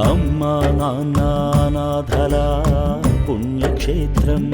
అమ్మా నాన్న అనాథల పుణ్యక్షేత్రం.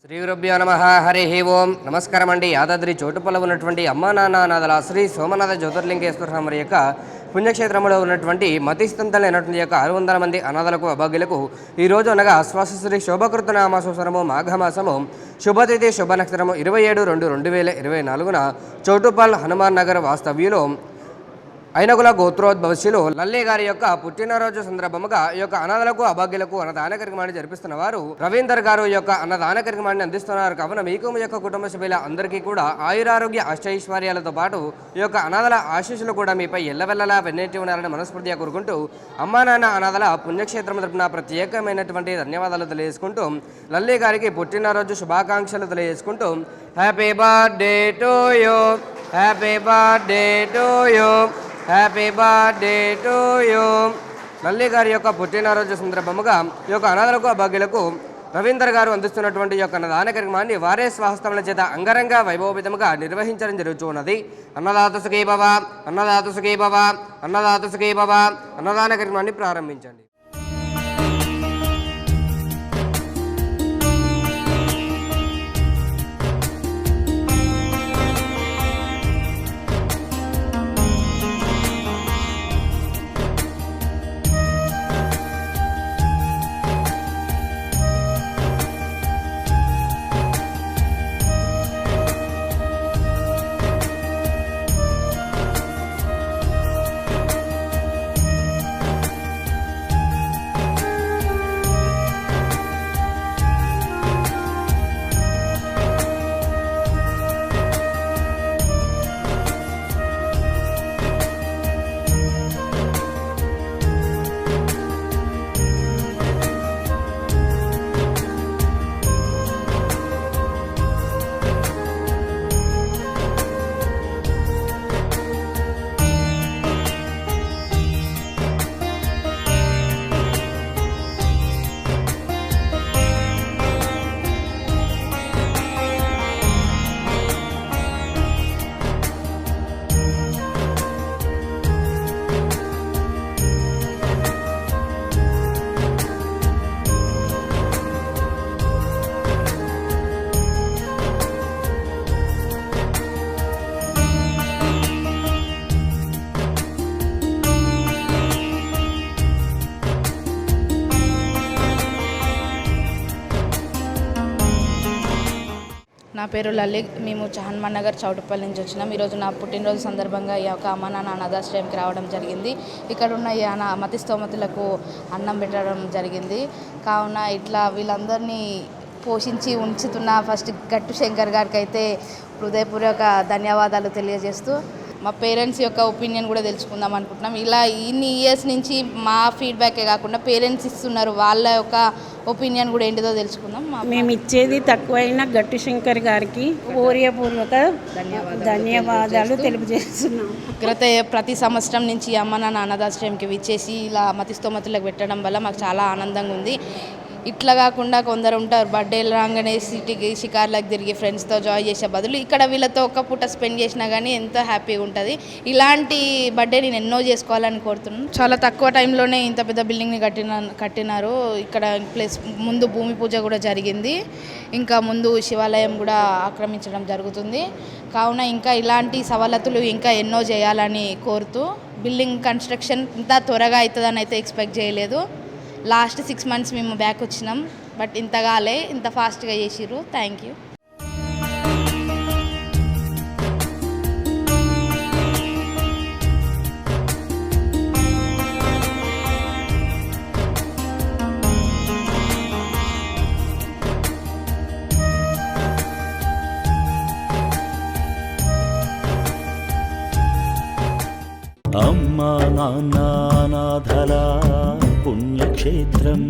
శ్రీ గురుభ్యో నమః. హరి ఓం. నమస్కారం అండి. యాదాద్రి చోటుపల్ల ఉన్నటువంటి అమ్మా నాన్న అనాథల శ్రీ సోమనాథ జ్యోతిర్లింగేశ్వర స్వామి యొక్క పుణ్యక్షేత్రంలో ఉన్నటువంటి మతిస్థితంతలైనటువంటి యొక్క 600 మంది అనాథలకు అభాగ్యులకు ఈరోజు అనగా శ్రీ శోభకృత నామ సంవత్సరము మాఘమాసము శుభతిథి శుభ నక్షత్రము 27/2/2024 చోటుపల్ హనుమాన్ నగర్ వాస్తవ్యులో ఐనకుల గోత్రోద్భవశిలో లల్లే గారి యొక్క పుట్టినరోజు సందర్భముగా ఈ యొక్క అనాథలకు అభాగ్యులకు అన్నదాన కార్యక్రమాన్ని జరిపిస్తున్న వారు రవీందర్ గారు యొక్క అన్నదాన కార్యక్రమాన్ని అందిస్తున్నారు. కావున మీకు మీ యొక్క కుటుంబ సభ్యుల అందరికీ కూడా ఆయురారోగ్య అష్టైశ్వర్యాలతో పాటు ఈ యొక్క అనాథల ఆశీస్సులు కూడా మీపై ఎల్లవెల్లలా వెన్నెట్టి ఉన్నారని మనస్ఫూర్తిగా కోరుకుంటూ అమ్మా నాన్న అనాథల పుణ్యక్షేత్రం తరపున ప్రత్యేకమైనటువంటి ధన్యవాదాలు తెలియజేసుకుంటూ లల్లే గారికి పుట్టినరోజు శుభాకాంక్షలు తెలియజేసుకుంటూ happy birthday to you, happy birthday to you, happy birthday to you. Lalli గారి యొక్క పుట్టినరోజు సందర్భముగా ఈ యొక్క అనాథలకు అభాగ్యులకు రవీందర్ గారు అందిస్తున్నటువంటి యొక్క అన్నదాన కార్యక్రమాన్ని వారే స్వహస్తముల చేత అంగరంగ వైభవోపేతముగా నిర్వహించడం జరుగుతున్నది. అన్నదాత సుఖీ భవ, అన్నదాత సుఖీ భవ, అన్నదాత సుఖీ భవ. అన్నదాన కార్యక్రమాన్ని ప్రారంభించండి. పేరు లలి. మేము హనుమాన్ నగర్ చౌటుపల్లి నుంచి వచ్చినాం. ఈరోజు నా పుట్టినరోజు సందర్భంగా ఈ యొక్క అమ్మ నాన్న అనాథాశ్రయంకి రావడం జరిగింది. ఇక్కడ ఉన్న ఈ మతి స్తోమతులకు అన్నం పెట్టడం జరిగింది. కావున ఇట్లా వీళ్ళందరినీ పోషించి ఉంచుతున్న ఫస్ట్ గట్టు శంకర్ గారికి అయితే హృదయపూర్వక ధన్యవాదాలు తెలియజేస్తూ మా పేరెంట్స్ యొక్క ఒపీనియన్ కూడా తెలుసుకుందాం అనుకుంటున్నాం. ఇలా ఇన్ని ఇయర్స్ నుంచి మా ఫీడ్బ్యాకే కాకుండా పేరెంట్స్ ఇస్తున్నారు, వాళ్ళ యొక్క ఒపీనియన్ కూడా ఏంటిదో తెలుసుకుందాం. మేము ఇచ్చేది తక్కువైనా గట్టు శంకర్ గారికి హృదయపూర్వక ధన్యవాదాలు తెలియజేస్తున్నాం. ప్రతి సంవత్సరం నుంచి అమ్మ నాన్న అనాథాశ్రయంకి విచ్చేసి ఇలా మతిస్తోమతులకు పెట్టడం వల్ల మాకు చాలా ఆనందంగా ఉంది. ఇట్లా కాకుండా కొందరు ఉంటారు బర్త్డేలు రాగానే సిటీకి షికార్లకు తిరిగి ఫ్రెండ్స్తో జాయ్ చేసే బదులు ఇక్కడ వీళ్ళతో ఒక్క పూట స్పెండ్ చేసినా కానీ ఎంతో హ్యాపీగా ఉంటుంది. ఇలాంటి బర్త్డే నేను ఎన్నో చేసుకోవాలని కోరుతున్నాను. చాలా తక్కువ టైంలోనే ఇంత పెద్ద బిల్డింగ్ని కట్టినారు. ఇక్కడ ప్లస్ ముందు భూమి పూజ కూడా జరిగింది, ఇంకా ముందు శివాలయం కూడా ఆక్రమించడం జరుగుతుంది. కావున ఇంకా ఇలాంటి సవలతులు ఇంకా ఎన్నో చేయాలని కోరుతూ, బిల్డింగ్ కన్స్ట్రక్షన్ ఇంత త్వరగా అవుతుందని అయితే ఎక్స్పెక్ట్ చేయలేదు. లాస్ట్ 6 months మేము బ్యాక్ వచ్చినాం, బట్ ఇంతగాలే ఇంత ఫాస్ట్గా చేసిర్రు. Thank you. అమ్మా నాన్న అనాథల పుణ్యక్షేత్రం